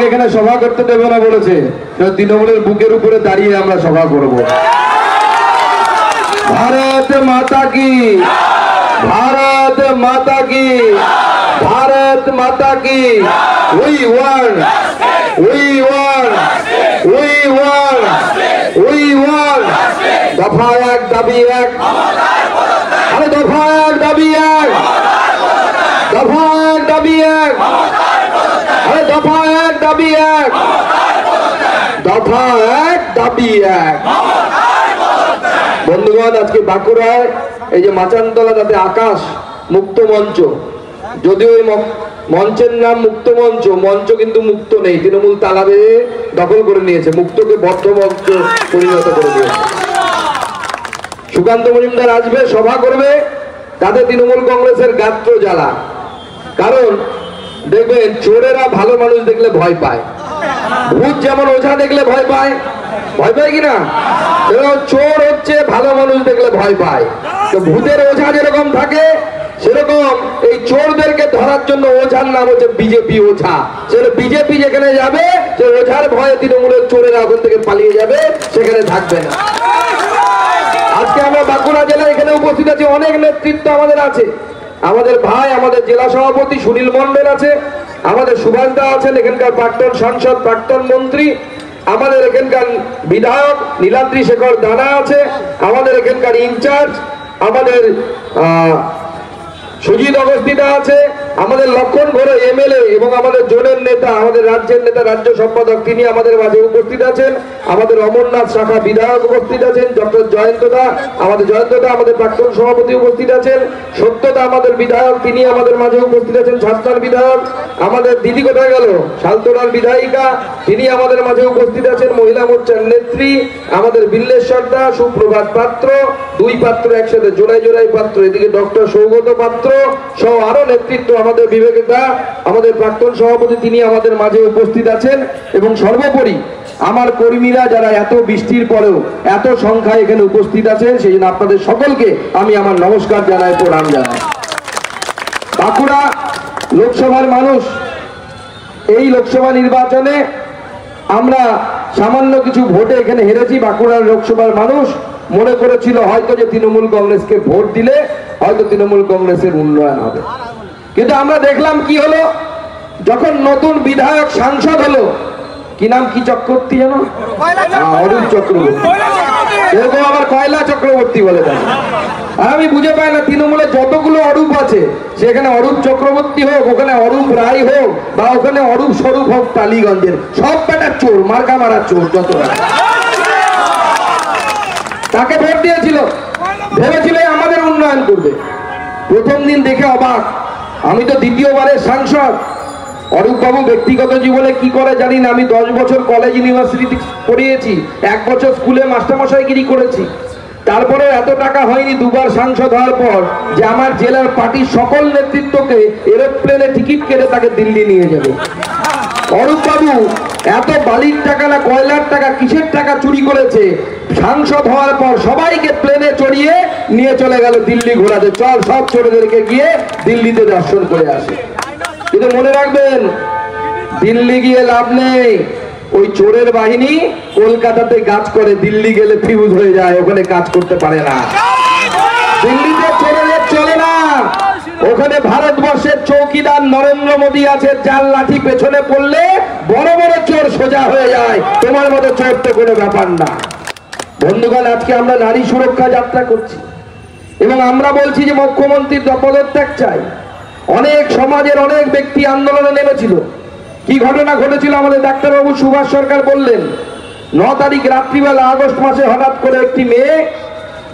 এখানে সভা করতে দেবে না বলেছে, তৃণমূলের বুকের উপরে দাঁড়িয়ে আমরা সভা করব। ভারত মাতা কি, ভারত মাতা কি, ভারত মাতা কি। We want, we want, we want, we want. দফা এক দাবি এক, আরে দফা এক দাবি এক, দফা এক দাবি এক, আরে দফা এক দাবি এক, দফা এক দাবি এক। বন্ধুগণ, আজকে বাঁকুড়ায় এই যে মাচানতলা তাতে আকাশ মুক্ত মঞ্চ, যদিও ওই মঞ্চের নাম মুক্ত মঞ্চ, মঞ্চ কিন্তু মুক্ত নেই, তৃণমূল তালা বেঁধে দখল করে নিয়েছে, মুক্তকে বদ্ধ মঞ্চ পরিণত করে দিয়েছে। সুকান্ত মজুমদার আসবে, সভা করবে, তাতে তৃণমূল কংগ্রেসের গাত্র জ্বালা। কারণ দেখবেন চোরেরা ভালো মানুষ দেখলে ভয় পায়, ভূত যেমন ওঝা দেখলে ভয় পায়, ভয় পায় কিনা, চোর হচ্ছে ভালো মানুষ দেখলে ভয় পায়। তো ভূতের ওঝা যেরকম থাকে, সেরকম এই চোরদেরকে ধরার জন্য ওঝার নাম হচ্ছে বিজেপি ওঝা। সেটা বিজেপি যেখানে যাবে, সে ওঝার ভয়ে তৃণমূলের চোরেরা ওখান থেকে পালিয়ে যাবে, সেখানে থাকবে না। আজকে আমরা বাঁকুড়া জেলায় এখানে উপস্থিত আছি, অনেক নেতৃত্ব আমাদের আছে। আমাদের ভাই, আমাদের জেলা সভাপতি সুনীল মন্ডল আছে, আমাদের সুভাষ দা আছেন, এখানকার প্রাক্তন সাংসদ, প্রাক্তন মন্ত্রী, আমাদের এখানকার বিধায়ক নীলাদ্রি শেখর দানা আছে, আমাদের এখানকার ইনচার্জ আমাদের সুজিত অগস্তিদা আছে, আমাদের লক্ষণ ঘোড়া এমএলএ এবং আমাদের জোনের নেতা, আমাদের রাজ্যের নেতা, রাজ্য সম্পাদক, তিনি আমাদের মাঝে উপস্থিত আছেন। আমাদের অমরনাথ শাখা বিধায়ক উপস্থিত আছেন, ডক্টর জয়ন্তদা, আমাদের জয়ন্তদা আমাদের প্রাক্তন সভাপতি উপস্থিত আছেন, সত্যদা আমাদের বিধায়ক, তিনি আমাদের মাঝে উপস্থিত আছেন, ছাত্রার বিধায়ক। আমাদের দিদি কোথায় গেল, শালতোড়ার বিধায়িকা, তিনি আমাদের মাঝে উপস্থিত আছেন, মহিলা মোর্চার নেত্রী আমাদের বিল্লেশ্বর দা, সুপ্রভাত পাত্র, দুই পাত্র একসাথে, জোড়াই জোড়াই পাত্র, এদিকে ডক্টর সৌগত পাত্র সহ আরো নেতৃত্ব, আমাদের বিবেক দা, আমাদের প্রাক্তন সভাপতি, তিনি আমাদের মাঝে উপস্থিত আছেন। এবং সর্বোপরি আমার কর্মীরা যারা এত বৃষ্টির পরেও এত সংখ্যায় এখানে উপস্থিত আছেন, সেই জন্য আপনাদের সকলকে আমি আমার নমস্কার জানাই, প্রণাম জানাই। বাঁকুড়া লোকসভার মানুষ এই লোকসভা নির্বাচনে আমরা সামান্য কিছু ভোটে এখানে হেরেছি। বাঁকুড়ার লোকসভার মানুষ মনে করেছিল হয়তো যে তৃণমূল কংগ্রেসকে ভোট দিলে হয়তো তৃণমূল কংগ্রেসের উন্নয়ন হবে, কিন্তু আমরা দেখলাম কি হলো, যখন নতুন বিধায়ক সাংসদ হলো, কি নাম, কি চক্রবর্তী যেন, অরূপ চক্রবর্তী, এরকম আবার কয়লা চক্রবর্তী বলে দেয়। আমি বুঝে পাই না, তৃণমূলের যতগুলো অরূপ আছে, সেখানে অরূপ চক্রবর্তী হোক, ওখানে অরূপ রায় হোক, বা ওখানে অরূপ স্বরূপ হোক টালিগঞ্জের, সব বেটার চোর, মার্কা মারার চোর যত। তাকে ভোট দিয়েছিল, ভেবেছিল আমাদের উন্নয়ন করবে। প্রথম দিন দেখে অবাক, আমি তো দ্বিতীয়বারের সাংসদ। অরূপ বাবু ব্যক্তিগত জীবনে কি করে জানি না, আমি 10 বছর কলেজ ইউনিভার্সিটি পড়িয়েছি, 1 বছর স্কুলে মাস্টারমশাইগিরি করেছি, তারপরে এত টাকা হয়নি দুবার সাংসদ হওয়ার পর যে আমার জেলার পার্টির সকল নেতৃত্বকে এরোপ্লেনে টিকিট কেটে তাকে দিল্লি নিয়ে যাবে। অরূপ বাবু এত বালির টাকা না কয়লার টাকা, কিসের টাকা চুরি করেছে, সাংসদ হওয়ার পর সবাইকে প্লেনে চড়িয়ে নিয়ে চলে গেল দিল্লি ঘোরাতে, চল সব চোরদেরকে গিয়ে দিল্লিতে দর্শন করে আসে। কিন্তু মনে রাখবেন, দিল্লি গিয়ে লাভ নেই, ওই চোরের বাহিনী কলকাতাতে কাজ করে, দিল্লি গেলে ফিউজ হয়ে যায়, ওখানে কাজ করতে পারে না। দিল্লিতে চোরের চলে না, ওখানে ভারতবর্ষের চৌকিদার নরেন্দ্র মোদী আছে, যার লাঠি পেছনে পড়লে বড় বড় চোর সোজা হয়ে যায়, তোমার মতো চোর তো কোনো ব্যাপার না। বন্ধুগণ, আজকে আমরা নারী সুরক্ষা যাত্রা করছি এবং আমরা বলছি যে মুখ্যমন্ত্রীর পদত্যাগ চাই। অনেক সমাজের অনেক ব্যক্তি আন্দোলনে নেমেছিল। কি ঘটনা ঘটেছিল আমাদের ডাক্তারবাবু সুভাষ সরকার বললেন, 9 তারিখ রাত্রিবেলা আগস্ট মাসে হঠাৎ করে একটি মেয়ে,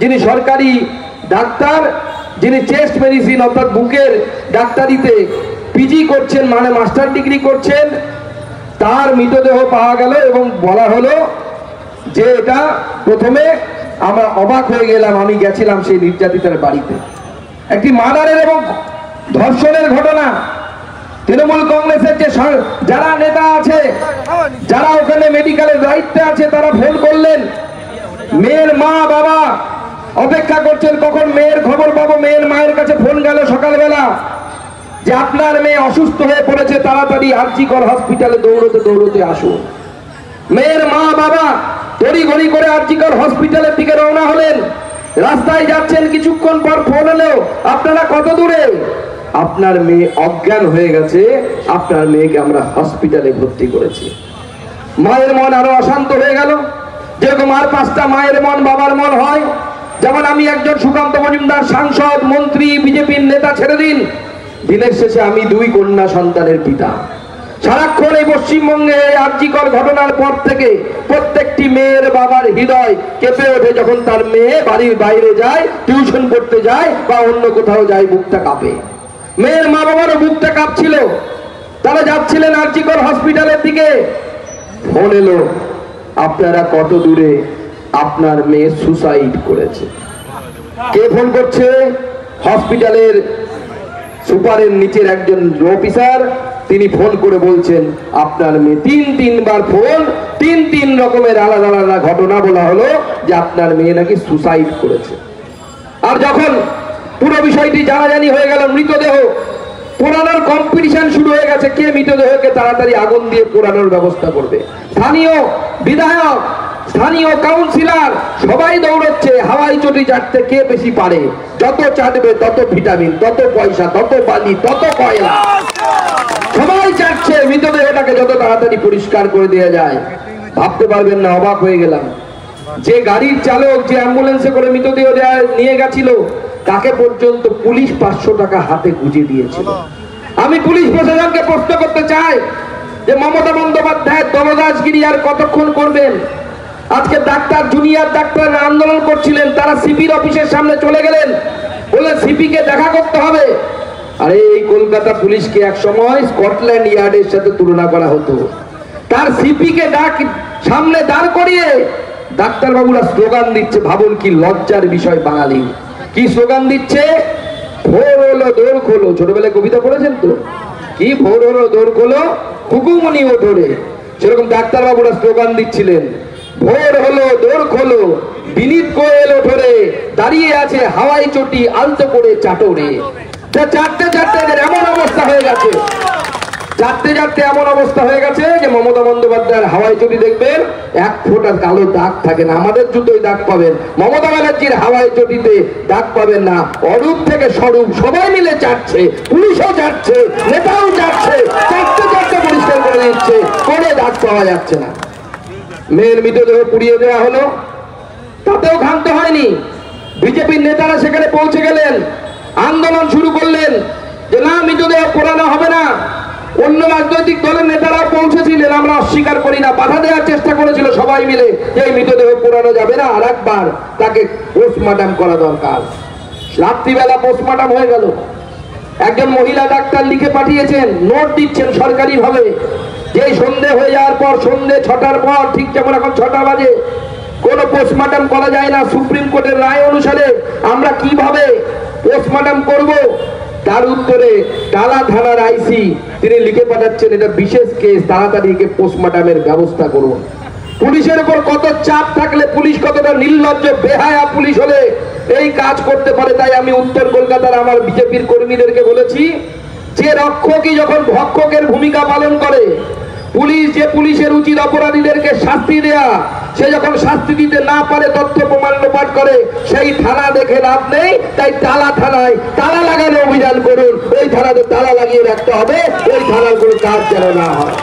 যিনি সরকারি ডাক্তার, যিনি চেস্ট মেডিসিন অর্থাৎ বুকের ডাক্তারিতে পিজি করছেন, মানে মাস্টার ডিগ্রি করছেন, তার মৃতদেহ পাওয়া গেল এবং বলা হলো যে এটা, প্রথমে আমরা অবাক হয়ে গেলাম, আমি গেছিলাম সেই নির্যাতিতার বাড়িতে, একটি মার্ডারের এবং ধর্ষণের ঘটনা। তৃণমূল কংগ্রেসের যে যারা নেতা আছে, যারা ওখানে মেডিকেলের দায়িত্বে আছে, তারা ফোন করলেন, মেয়ের মা বাবা অপেক্ষা করছেন কখন মেয়ের খবর পাবো। মেয়ের মায়ের কাছে ফোন গেল সকালবেলা যে আপনার মেয়ে অসুস্থ হয়ে পড়েছে, তাড়াতাড়ি আরজিকর হসপিটালে দৌড়তে দৌড়তে আসুন। মেয়ের মা বাবা তড়িঘড়ি করে আরজিকর হসপিটালের দিকে রওনা হলেন। রাস্তায় যাচ্ছেন, কিছুক্ষণ পর ফোন এলো, আপনারা কত দূরে? আপনার মেয়ে অজ্ঞান হয়ে গেছে, আপনার মেয়েকে আমরা হসপিটালে ভর্তি করেছি। মায়ের মন আরো অশান্ত হয়ে গেল। যেরকম আর 5টা মায়ের মন বাবার মন হয়, যেমন আমি একজন সুকান্ত মজুমদার সাংসদ, মন্ত্রী, বিজেপির নেতা ছেড়ে দিন, দিনের শেষে আমি 2 কন্যা সন্তানের পিতা। সারাক্ষণ এই পশ্চিমবঙ্গে আরজিকর ঘটনার পর থেকে প্রত্যেকটি মেয়ের বাবার হৃদয় কেঁপে ওঠে যখন তার মেয়ে বাড়ির বাইরে যায়, টিউশন পড়তে যায় বা অন্য কোথাও যায়, বুকটা কাঁপে। মেয়ের মা বাবারও বুকটা কাঁপছিল। তারা যাচ্ছিলেন আরজিকর হসপিটালের দিকে। ফোন এলো, আপনারা কত দূরে? আপনার মেয়ে সুসাইড করেছে। কে ফোন করছে? হসপিটালের সুপারের নিচের একজন অফিসার। তিনি ফোন করে বলছেন আপনার মেয়ে 3-3 বার ফোন, 3 রকমের আলাদা আলাদা ঘটনা বলা হলো যে আপনার মেয়ে নাকি সুসাইড করেছে। আর যখন পুরো বিষয়টি জানাজানি হয়ে গেল, মৃতদেহ পোড়ানোর কম্পিটিশন শুরু হয়ে গেছে। কে মৃতদেহকে তাড়াতাড়ি আগুন দিয়ে পোড়ানোর ব্যবস্থা করবে? স্থানীয় বিধায়ক, স্থানীয় কাউন্সিলর সবাই দৌড়চ্ছে হাওয়াই চটি চাটতে, কে বেশি পারে। যত চাটবে তত ভিটামিন, তত পয়সা, তত বালি, তত কয়লা, সবাই চাটছে মৃতদেহটাকে যত তাড়াতাড়ি পরিষ্কার করে দেওয়া যায়। ভাবতে পারবেন না, অবাক হয়ে গেলাম। যে গাড়ির চালক, যে অ্যাম্বুলেন্সে করে মৃতদেহ নিয়ে গেছিল, তাকে পর্যন্ত পুলিশ 500 টাকা হাতে গুঁজে দিয়েছিল। আমি পুলিশ প্রশাসনকে প্রশ্ন করতে চাই যে মমতা বন্দ্যোপাধ্যায়ের দলদাসগিরি আর কতক্ষণ করবেন? আজকে ডাক্তার, জুনিয়র ডাক্তাররা আন্দোলন করছিলেন, তারা সিপির অফিসের সামনে চলে গেলেন, বললেন সিপি কে দেখা করতে হবে। আরে এই কলকাতা পুলিশকে এক সময় স্কটল্যান্ড ইয়ার্ডের সাথে তুলনা করা হতো। তার সিপি কে সামনে দাঁড় করিয়ে ডাক্তারবাবুরা স্লোগান দিচ্ছে। ভাবুন কি লজ্জার বিষয় বাঙালি। কি স্লোগান দিচ্ছে? ভোর হলো দোর খোলো। ছোটবেলায় কবিতা পড়েছেন তো? কি ভোর হলো দোর খোলো, হুকুমনি ওঠরে। সেরকম ডাক্তারবাবুরা স্লোগান দিচ্ছিলেন, ভোর হলো দোর খোলো, বিনীত কোয়েল ওঠরে, দাঁড়িয়ে আছে হাওয়াই চটি আলতো করে চাটরে। চারটে এদের এমন অবস্থা হয়ে গেছে, চারটে এমন অবস্থা হয়ে গেছে যে মমতা বন্দ্যোপাধ্যায়ের হাওয়াই চটি দেখবেন 1 ফোঁটা কালো দাগ থাকে না। আমাদের জুতোই দাগ পাবেন, মমতা ব্যানার্জির হাওয়াই চটিতে দাগ পাবেন না। অরূপ থেকে স্বরূপ সবাই মিলে চাটছে, পুলিশও চাটছে, নেতাও চাটছে, চারটে পরিষ্কার করে দিচ্ছে, কোনো দাগ পাওয়া যাচ্ছে না। মেয়ের মৃতদেহ পুড়িয়ে দেওয়া হলো, তাতেও ক্ষান্ত হয়নি। বিজেপির নেতারা সেখানে পৌঁছে গেলেন, আন্দোলন শুরু করলেন যে না, মৃতদেহ পোড়ানো হবে না। অন্য রাজনৈতিক দলের নেতারা পৌঁছেছিলেন, আমরা অস্বীকার করি না, বাধা দেওয়ার চেষ্টা করেছিল সবাই মিলে যে এই মৃতদেহ পোড়ানো যাবে না, আর একবার তাকে পোস্টমর্টম করা দরকার। রাত্রিবেলা পোস্টমর্টম হয়ে গেল। একজন মহিলা ডাক্তার লিখে পাঠিয়েছেন, নোট দিচ্ছেন সরকারি ভাবে যে সন্ধে হয়ে যাওয়ার পর, সন্ধে 6টার পর, ঠিক যেমন এখন 6টা বাজে, কোন পোস্টমর্টম করা যায় না। সুপ্রিম কোর্টের রায় অনুসারে আমরা কিভাবে পোস্টমর্টম করব? তার উত্তরে টালা থানার আইসি তিনি লিখে পাঠাচ্ছেন, এটা বিশেষ কেস, তাড়াতাড়ি পোস্টমর্টমের ব্যবস্থা করুন। পুলিশের উপর কত চাপ থাকলে, পুলিশ কতটা নির্লজ্জ বেহায়া পুলিশ হলে এই কাজ করতে পারে। তাই আমি উত্তর কলকাতার আমার বিজেপির কর্মীদেরকে বলেছি যে রক্ষকই যখন ভক্ষকের ভূমিকা পালন করে, পুলিশ যে পুলিশের উচিত অপরাধীদেরকে শাস্তি দেয়া, সে যখন শাস্তি দিতে না পারে, তথ্য প্রমাণ লোপাট করে, সেই থানা দেখে লাভ নেই। তাই টালা থানায় তালা লাগানো অভিযান করুন, ওই থানাতে তালা লাগিয়ে রাখতে হবে, ওই থানার কোনো কাজ যেন না হয়।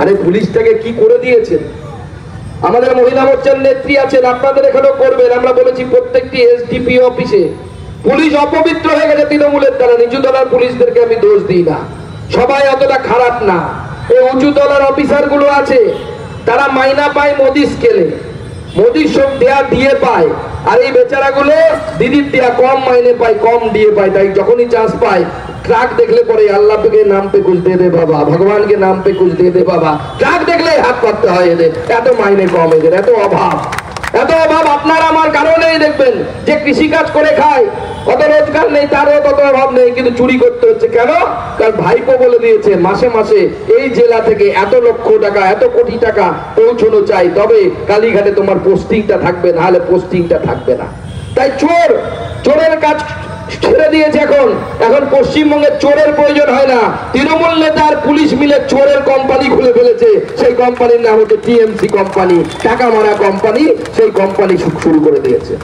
আরে পুলিশটাকে কি করে দিয়েছেন? আমাদের মহিলা মোর্চার নেত্রী আছেন, আপনাদের এখানেও করবেন। আমরা বলেছি প্রত্যেকটি এসডিপি অফিসে পুলিশ অপবিত্র হয়ে গেছে তৃণমূলের দ্বারা। নিচু তলার পুলিশদেরকে আমি দোষ দিই না, সবাই অতটা খারাপ না। এই উঁচু তলার অফিসার গুলো আছে, তারা মাইনা পায় মোদি স্কেলে, মোদির সব দেয়া দিয়ে পায়। আর এই বেচারাগুলো দিদির দেয়া কম মাইনে পায়, কম দিয়ে পায়। তাই যখনই চান্স পায়, ট্রাক দেখলে পরে আল্লাহ কে নাম পে কুছ দে দে বাবা, ভগবান কে নাম পে কুছ দে দে বাবা, ট্রাক দেখলে হাত পাততে হয় এদের। এত মাইনে কম এদের, এত অভাব, এত অভাব। আপনার আমার কারণেই দেখবেন যে কৃষিকাজ করে খায়, কত রোজগার নেই, তারও তত অভাব নেই, কিন্তু চুরি করতে হচ্ছে। কেন? কারণ ভাইপো বলে দিয়েছে মাসে মাসে এই জেলা থেকে এত লক্ষ টাকা, এত কোটি টাকা পৌঁছানো চাই, তবে কালীঘাটে তোমার পোস্টিংটা থাকবে, নাহলে পোস্টিংটা থাকবে না। তাই চোরের কাজ ছেড়ে দিয়েছে। এখন পশ্চিমবঙ্গের চোরের প্রয়োজন হয় না, তৃণমূল নেতা আর পুলিশ মিলে চোরের কোম্পানি খুলে ফেলেছে। সেই কোম্পানির নাম হচ্ছে টিএমসি কোম্পানি, টাকা মারা কোম্পানি। সেই কোম্পানি শুরু করে দিয়েছে।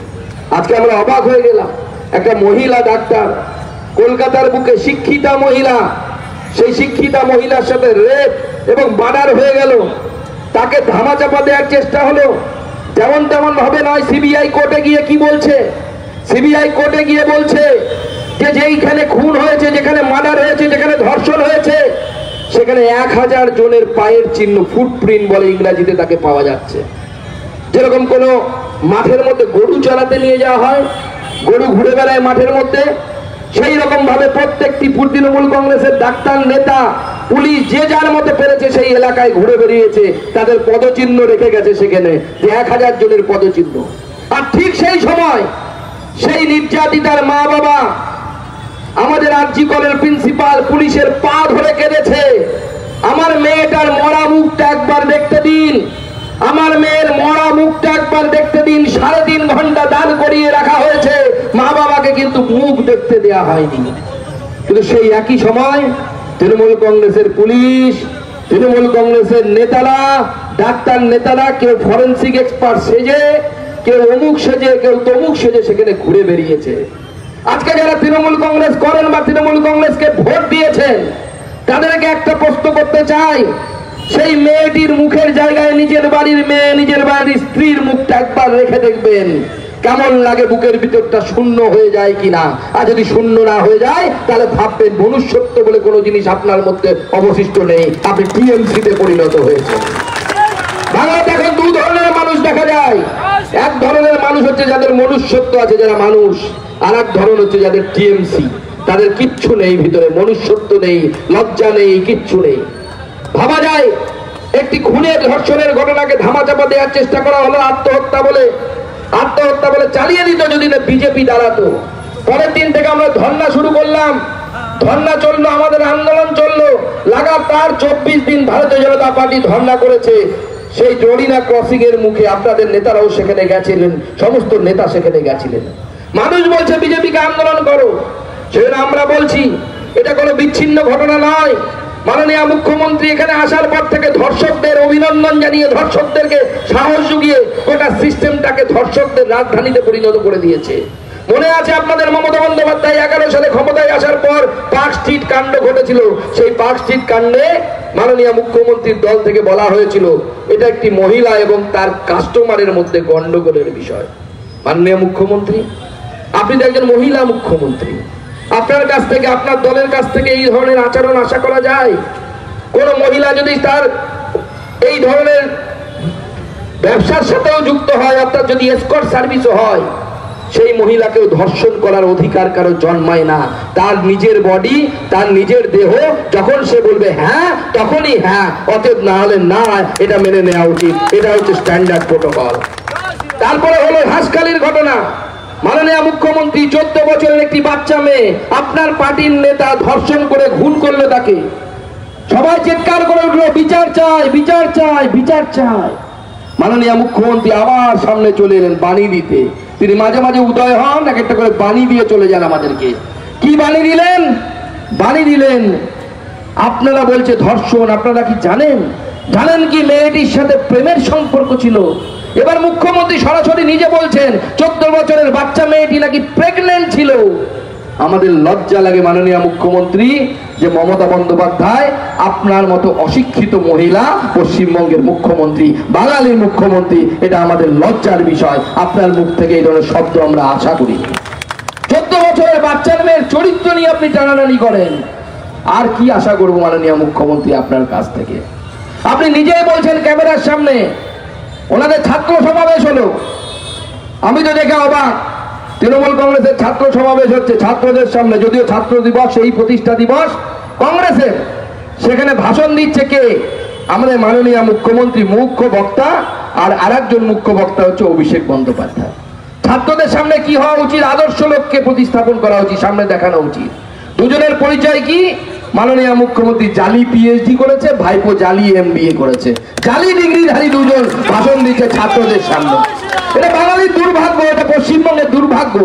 আজকে আমরা অবাক হয়ে গেলাম, একটা মহিলা ডাক্তার, কলকাতার বুকে শিক্ষিতা মহিলা, সেই শিক্ষিতা মহিলার সাথে রেপ এবং মার্ডার হয়ে গেল। তাকে ধামাচাপা দেওয়ার চেষ্টা হলো। যেমন তেমন ভাবে নয়, সিবিআই কোর্টে গিয়ে কি বলছে? সিবিআই কোর্টে গিয়ে বলছে যে যেইখানে খুন হয়েছে, যেখানে মার্ডার হয়েছে, যেখানে ধর্ষণ হয়েছে, সেখানে 1000 জনের পায়ের চিহ্ন, ফুটপ্রিন্ট বলে ইংরেজিতে, তাকে পাওয়া যাচ্ছে। যেরকম কোন মাঠের মধ্যে গরু চড়াতে নিয়ে যাওয়া হয়, গরু ঘুরে বেড়ায় মাঠের মধ্যে, সেই রকম ভাবে প্রত্যেকটি তৃণমূল কংগ্রেসের ডাক্তার, নেতা, পুলিশ যে যার মতো পেরেছে সেই এলাকায় ঘুরে বেরিয়েছে, তাদের পদচিহ্ন রেখে গেছে সেখানে, যে 1000 জনের পদচিহ্ন। আর ঠিক সেই সময় সেই নির্যাতিতার মা বাবা আমাদের আরজি কলেজের প্রিন্সিপাল পুলিশের পা ধরে কেঁদেছে, আমার মেয়েটার মরা মুখটা একবার দেখতে দিন, আমার মেয়ের মরা মুখটা একবার দেখতে দিন। 3.5 ঘন্টা দান করিয়ে রাখা হয়েছে, মা বাবাকে কিন্তু মুখ দেখতে দেয়া হয়নি। কিন্তু সেই একই সময় তৃণমূল কংগ্রেসের পুলিশ, তৃণমূল কংগ্রেসের নেতারা, ডাক্তার নেতারা, কেউ ফরেন্সিক এক্সপার্ট সেজে, কেউ অমুক সেজে, কেউ তমুক সেজে সেখানে ঘুরে বেরিয়েছে। আজকে যারা তৃণমূল কংগ্রেস করেন বা তৃণমূল কংগ্রেসকে ভোট দিয়েছেন, তাদেরকে একটা প্রশ্ন করতে চাই, সেই মেয়েটির মুখের জায়গায় নিজের বাড়ির মেয়ে, নিজের বাড়ির স্ত্রীর মুখটা একবার রেখে দেখবেন, কেমন লাগে, বুকের ভিতরটা শূন্য হয়ে যায় কিনা। আর যদি শূন্য না হয়ে যায়, তাহলে ভাববেন মনুষ্যত্ব বলে কোনো জিনিস আপনার মধ্যে অবশিষ্ট নেই, আপনি টিএমসিতে পরিণত হয়েছে। বাংলাতে এখন 2 ধরনের মানুষ দেখা যায়। এক ধরনের মানুষ হচ্ছে যাদের মনুষ্যত্ব আছে, যারা মানুষ, আর এক ধরন হচ্ছে যাদের টিএমসি, তাদের কিচ্ছু নেই, ভিতরে মনুষ্যত্ব নেই, লজ্জা নেই, কিচ্ছু নেই। ভাবা যায় একটি খুনের ধর্ষণের ঘটনাকে ধামাচাপা দেওয়ার চেষ্টা করা হলো আত্মহত্যা বলে, আত্মহত্যা বলে চালিয়ে দিত যদি না বিজেপি দাঁড়াতো। পরের দিন থেকে আমরা ধর্ণা শুরু করলাম, ধর্ণা চললো, আমাদের আন্দোলন চললো লাগাতার 24 দিন। ভারতীয় জনতা পার্টি ধর্ণা করেছে সেই জরিনা ক্রসিং এর মুখে। আপনাদের নেতারাও সেখানে গেছিলেন, সমস্ত নেতা সেখানে গেছিলেন। মানুষ বলছে বিজেপিকে আন্দোলন করো, সেজন্য আমরা বলছি এটা কোনো বিচ্ছিন্ন ঘটনা নয়। মাননীয় মুখ্যমন্ত্রী এখানে আসার পর থেকে ধর্ষকদের অভিনন্দন জানিয়ে, ধর্ষকদেরকে সাহস জুগিয়ে গোটা সিস্টেমটাকে ধর্ষকদের রাজধানীতে পরিণত করে দিয়েছে। মনে আছে আপনাদের মমতা বন্দ্যোপাধ্যায় 11 সালে ক্ষমতায় আসার পর পার্ক স্ট্রিট কাণ্ড ঘটেছিল। সেই পার্ক স্ট্রিট কাণ্ডে মাননীয় মুখ্যমন্ত্রীর দল থেকে বলা হয়েছিল এটা একটি মহিলা এবং তার কাস্টমারের মধ্যে গন্ডগোলের বিষয়। মাননীয় মুখ্যমন্ত্রী, আপনি তো একজন মহিলা মুখ্যমন্ত্রী, আপনার কাছ থেকে, আপনার দলের কাছ থেকে এই ধরনের আচরণ আশা করা যায়? কোন মহিলা যদি তার এই ধরনের ব্যবসার সাথেও যুক্ত হয়, অর্থাৎ যদি এসকর্ট সার্ভিসও হয়, সেই মহিলাকেও ধর্ষণ করার অধিকার কারো জন্মায় না। তার নিজের বডি, তার নিজের দেহ, যখন সে বলবে হ্যাঁ তখনই হ্যাঁ, অতএব না হলে না, এটা মেনে নেওয়া উচিত। এটা হচ্ছে স্ট্যান্ডার্ড প্রোটোকল। তারপরে হলো হাঁসখালির ঘটনা। মাননীয় মুখ্যমন্ত্রী 14 বছরের একটি বাচ্চা মেয়ে আপনার পার্টির নেতা ধর্ষণ করে খুন করলো তাকে। সবাই চিৎকার করে উঠলো বিচার চাই, বিচার চাই, বিচার চাই। মাননীয় মুখ্যমন্ত্রী আবার সামনে চলে এলেন বাণী দিতে। তিনি মাঝে মাঝে উদয় হন, এক একটা করে বাণী দিয়ে চলে যান আমাদেরকে। কি বাণী দিলেন? বাণী দিলেন আপনারা বলছে ধর্ষণ, আপনারা কি জানেন? জানেন কি মেয়েটির সাথে প্রেমের সম্পর্ক ছিল? এবার মুখ্যমন্ত্রী সরাসরি নিজে বলছেন 14 বছরের বাচ্চা মেয়েটি নাকি প্রেগন্যান্ট ছিল। আমাদের লজ্জা লাগে মাননীয় মুখ্যমন্ত্রী যে মমতা বন্দ্যোপাধ্যায় আপনার মতো অশিক্ষিত মহিলা পশ্চিমবঙ্গের মুখ্যমন্ত্রী, বাঙালির মুখ্যমন্ত্রী, এটা আমাদের লজ্জার বিষয়। আপনার মুখ থেকে এই ধরনের শব্দ আমরা আশা করি। 14 বছরের বাচ্চার মেয়ের চরিত্র নিয়ে আপনি টানাটানি করেন, আর কি আশা করবো মাননীয় মুখ্যমন্ত্রী আপনার কাছ থেকে? আপনি নিজেই বলছেন ক্যামেরার সামনে ওনাদের ছাত্র সমাবেশ হলো, আমি তো দেখে অবাক। তৃণমূল কংগ্রেসের ছাত্র সমাবেশ হচ্ছে ছাত্রদের সামনে, যদিও ছাত্র দিবস এই প্রতিষ্ঠা দিবস কংগ্রেসের, সেখানে ভাষণ দিচ্ছে কে? আমাদের মাননীয় মুখ্যমন্ত্রী মুখ্য বক্তা, আর আরেকজন মুখ্য বক্তা হচ্ছে অভিষেক বন্দ্যোপাধ্যায়। ছাত্রদের সামনে কি হওয়া উচিত? আদর্শ লোককে প্রতিস্থাপন করা উচিত, সামনে দেখানো উচিত। দুজনের পরিচয় কি? মাননীয় মুখ্যমন্ত্রী জালি পিএইচডি করেছে, ভাইপো জালি এমবিএ করেছে, জালি ডিগ্রিধারী দুজন ভাষণ দিচ্ছে ছাত্রদের সামনে। এটা বাঙালির দুর্ভাগ্য, এটা পশ্চিমবঙ্গের দুর্ভাগ্য।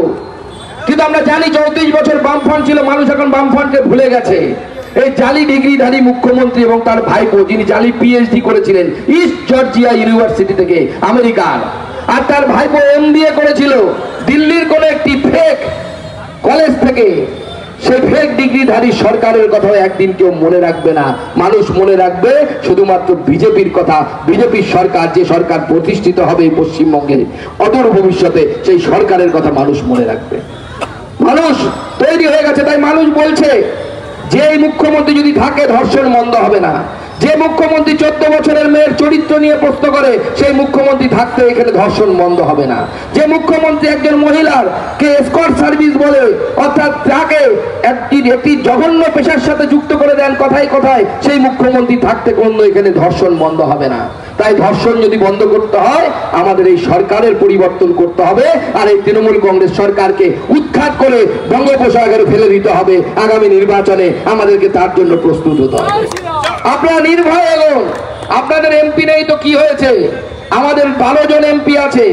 কিন্তু আমরা জানি 34 বছর বামফ্রন্ট ছিল, মানুষ এখন বামফ্রন্টকে ভুলে গেছে। এই জালি ডিগ্রিধারী মুখ্যমন্ত্রী এবং তার ভাইপো, যিনি জালি পিএইচডি করেছিলেন ইস্ট জর্জিয়া ইউনিভার্সিটি থেকে আমেরিকার, আর তার ভাইপো এমবিএ করেছিল দিল্লির কোন একটি ফেক কলেজ থেকে। সেই ফেক ডিগ্রিধারী সরকারের কথা একদিন কেউ মনে রাখবে না, মানুষ মনে রাখবে শুধুমাত্র বিজেপির কথা। বিজেপির সরকার, যে সরকার প্রতিষ্ঠিত হবে পশ্চিমবঙ্গে অদূর ভবিষ্যতে, সেই সরকারের কথা মানুষ মনে রাখবে। মানুষ তৈরি হয়ে গেছে, তাই মানুষ বলছে যে এই মুখ্যমন্ত্রী যদি থাকে ধর্ষণ বন্ধ হবে না। যে মুখ্যমন্ত্রী 14 বছরের মেয়ের চরিত্র নিয়ে প্রশ্ন করে, সেই মুখ্যমন্ত্রী থাকতে এখানে ধর্ষণ বন্ধ হবে না। যে মুখ্যমন্ত্রী একজন মহিলার কে এসকর্ট সার্ভিস বলে, অর্থাৎ তাকে একটি জঘন্য পেশার সাথে যুক্ত করে দেন কথায় কথায়, সেই মুখ্যমন্ত্রী থাকতে কোনো এখানে ধর্ষণ বন্ধ হবে না। তাই ধর্ষণ যদি বন্ধ করতে হয়, আমাদের এই সরকারের পরিবর্তন করতে হবে, আর এই তৃণমূল কংগ্রেস সরকারকে উৎখাত করে বঙ্গোপসাগরে ফেলে দিতে হবে। আগামী নির্বাচনে আমাদেরকে তার জন্য প্রস্তুত হতে হবে। আপনারা নির্ভয় এগোন। আপনাদের এমপি নেই তো কি হয়েছে? আমাদের 12 জন এমপি আছে,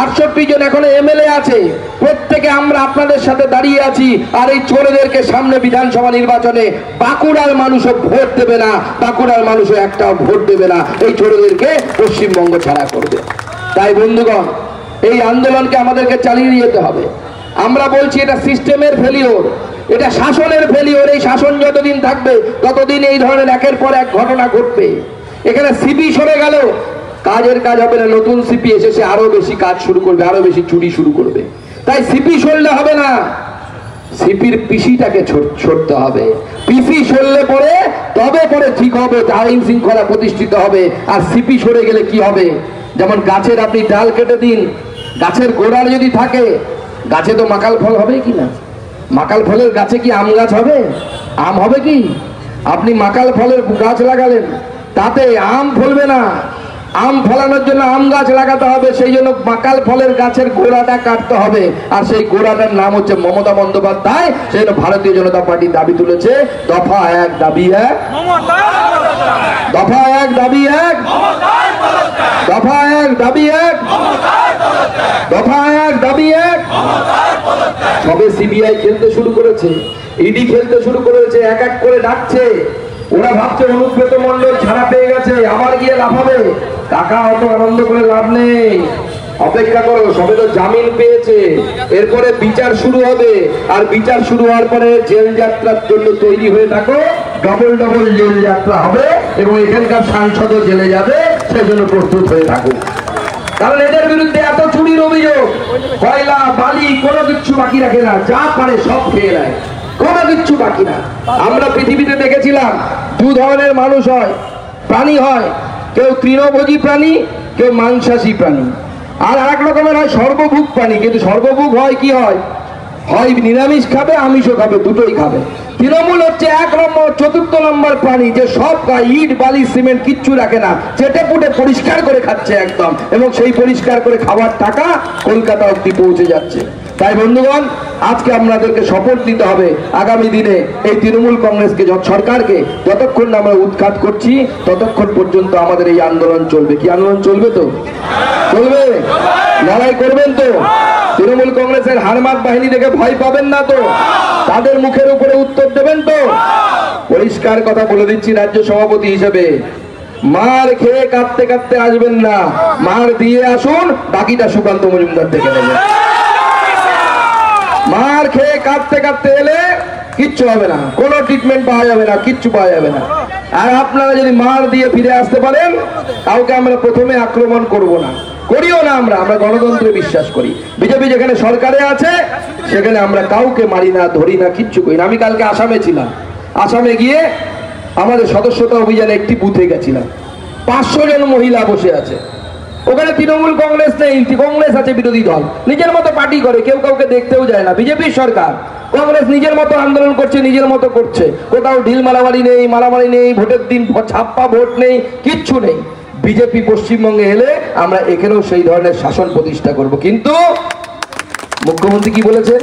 68 জন এখনো এমএলএ আছে। প্রত্যেকে আমরা আপনাদের সাথে দাঁড়িয়ে আছি। আর এই চোরেদেরকে সামনে বিধানসভা নির্বাচনে বাঁকুড়ার মানুষও ভোট দেবে না, বাঁকুড়ার মানুষও একটাও ভোট দেবে না। এই চোরেদেরকে পশ্চিমবঙ্গ ছাড়া করবে। তাই বন্ধুগণ, এই আন্দোলনকে আমাদেরকে চালিয়ে যেতে হবে। আমরা বলছি এটা সিস্টেমের ফেলিওর, এটা শাসনের ফেলিওর। এই শাসন যতদিন থাকবে ততদিন এই ধরনের একের পর এক ঘটনা ঘটবে। এখানে সিপি সরে গেল, কাজের কাজ হবে না। নতুন সিপি এসে সে আরো বেশি কাজ শুরু করবে, আরো বেশি চুরি শুরু করবে। তাই সিপি সরলে হবে না, সিপির পিসিটাকে ছড়তে হবে। পিসি সরলে পরে তবে পরে ঠিক হবে, আইন শৃঙ্খলা প্রতিষ্ঠিত হবে। আর সিপি সরে গেলে কি হবে? যেমন গাছের আপনি ডাল কেটে দিন, গাছের গোড়ার যদি থাকে, গাছে তো মাকাল ফল হবে কি না? মাকাল ফলের গাছে কি আম গাছ হবে? আম হবে কি? আপনি মাকাল ফলের গাছ লাগালেন, তাতে আম ফলবে না। আম ফলানোর জন্য আম গাছ লাগাতে হবে। সেই জন্য মাকাল ফলের গাছের গোড়াটা কাটতে হবে। আর সেই গোড়াটার নাম হচ্ছে মমতা বন্দ্যোপাধ্যায়। সেই জন্য ভারতীয় জনতা পার্টি দাবি তুলেছে, দফা 1 দাবি 1, দফা 1 দাবি 1, দফা 1 দাবি 1, দফা 1 দাবি 1। সবে সিবিআই খেলতে শুরু করেছে, ইডি খেলতে শুরু করেছে, এক এক করে ডাকছে। ওরা ভাবছে অনুব্রত মণ্ডল ছাড়া পেয়ে গেছে, আবার গিয়ে লাফাবে। টাকা অত আনন্দ করে লাভ নেই, অপেক্ষা করো। সবে তো জামিন পেয়েছে, এরপরে বিচার শুরু হবে। আর বিচার শুরু হওয়ার পরে জেল যাত্রার জন্য তৈরি হয়ে থাকো। ডবল ডবল জেল যাত্রা হবে এবং এখানকার সাংসদও জেলে যাবে, সেজন্য প্রস্তুত হয়ে থাকুক। কারণ এদের বিরুদ্ধে এত চুরির অভিযোগ, কয়লা বালি কোনো কিছু বাকি রাখে না, যা পারে সব খেয়ে নেয়, কোনো কিছু বাকি না। আমরা পৃথিবীতে দেখেছিলাম 2 ধরনের মানুষ হয়, প্রাণী হয়। কেউ তৃণভোজী প্রাণী, কেউ মাংসাশী প্রাণী। আর এক রকমের হয় সর্বভুক প্রাণী। কিন্তু সর্বভুক হয় কি হয়? হয় নিরামিষ খাবে, আমিষও খাবে, দুটোই খাবে। তৃণমূল হচ্ছে 1 নম্বর 4th নম্বর প্রাণী, যে সব খায়, ইট বালি সিমেন্ট কিচ্ছু রাখে না, চেটে পুটে পরিষ্কার করে খাচ্ছে একদম। এবং সেই পরিষ্কার করে খাওয়ার টাকা কলকাতা অব্দি পৌঁছে যাচ্ছে। তাই বন্ধুগণ, আজকে আপনাদেরকে শপথ নিতে হবে আগামী দিনে এই তৃণমূল কংগ্রেসকে, সরকারকে যতক্ষণ না আমরা উৎখাত করছি ততক্ষণ পর্যন্ত আমাদের এই আন্দোলন চলবে। কি আন্দোলন চলবে? তো চলবে, লড়াই করবেন তো? তৃণমূল কংগ্রেসের হারমাত বাহিনী দেখে ভয় পাবেন না তো? তাদের মুখের উপরে উত্তর দেবেন তো? পরিষ্কার কথা বলে দিচ্ছি রাজ্য সভাপতি হিসেবে, মার খেয়ে কাঁদতে কাঁদতে আসবেন না, মার দিয়ে আসুন, বাকিটা সুকান্ত মজুমদার দেখে নেবেন। মার খেয়ে কাঁদতে কাঁদতে এলে কিচ্ছু হবে না, কোনো ট্রিটমেন্ট পাওয়া যাবে না, কিচ্ছু পাওয়া যাবে না। আর আপনারা যদি মার দিয়ে ফিরে আসতে পারেন, কাউকে আমরা প্রথমে আক্রমণ করব না, করিও না। আমরা গণতন্ত্রে বিশ্বাস করি। বিজেপি যেখানে সরকারে আছে সেখানে আমরা কাউকে মারি না, ধরি না, কিচ্ছু করি না। আমি কালকে আসামে ছিলাম, আসামে গিয়ে আমাদের সদস্যতা অভিযানে একটি বুথে গেছিলাম। 500 জন মহিলা বসে আছে। ওখানে তৃণমূল কংগ্রেস নেই, কংগ্রেস আছে বিরোধী দল, নিজের মতো পার্টি করে, কেউ কাউকে দেখতেও যায় না। বিজেপির সরকার, কংগ্রেস নিজের মতো আন্দোলন করছে, নিজের মতো করছে, কোথাও ঢিল মারামারি নেই, ভোটের দিন ছাপ্পা ভোট নেই, কিচ্ছু নেই। বিজেপি পশ্চিমবঙ্গে এলে আমরা এখানেও সেই ধরনের শাসন প্রতিষ্ঠা করব। কিন্তু মুখ্যমন্ত্রী কি বলেছেন?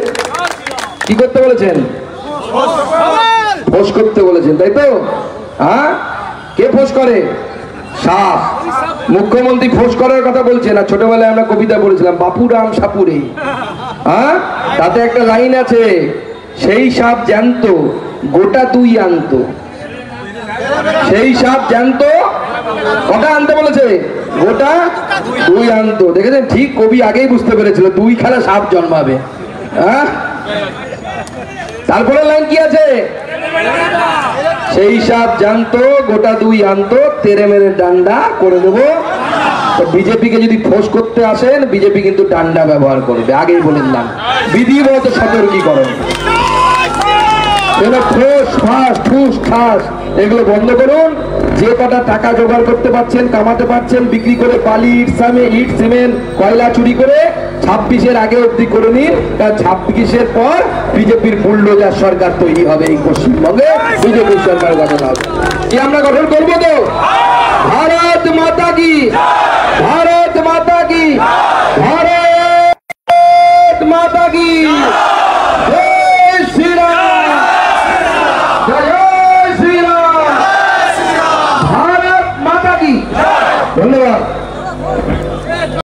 কি করতে বলেছেন? ফোঁস করতে বলেছেন, তাই তো? হ্যাঁ, কে ফোঁস করে? সাপ। মুখ্যমন্ত্রী ফোঁস করার কথা বলছে না। ছোটবেলায় আমরা কবিতা পড়েছিলাম, বাপুরাম সাপুরে। হ্যাঁ, তাতে একটা লাইন আছে, সেই সাপ জ্যান্ত গোটা দুই আনত। সেই সাপ জ্যান্ত কটা আনতে বলেছে? গোটা দুই আনত। দেখেছেন, ঠিক কবি আগেই বুঝতে পেরেছিল দুই খেলা সাপ জন্মাবে। হ্যাঁ, তারপরে লাইন কি আছে? সেই সাপ জানতো গোটা দুই আনতো, তেরে মেরে ডান্ডা করে দেবো। তো বিজেপিকে যদি ফোর্স করতে আসেন, বিজেপি কিন্তু ডান্ডা ব্যবহার করবে, আগেই বলে দিলাম, বিধিবদ্ধ সতর্কীকরণ। এগুলো বন্ধ করুন। যে কটা টাকা জোগাড় করতে পারছেন, কামাতে পারছেন, বিক্রি করে বালি, ইট সিমেন্ট, কয়লা চুরি করে 26-এর আগে অবধি করে নিন। 26-এর পর বিজেপির বুলডোজার সরকার তৈরি হবে এই পশ্চিমবঙ্গে, বিজেপির সরকার গঠন হবে। কি আমরা গঠন করবো তো? ভারত মাতা কি, ভারত মাতা কি, ভারত মাতা কি। জয় শ্রীরাম, জয় শ্রীরাম, ভারত মাতা কি। ধন্যবাদ।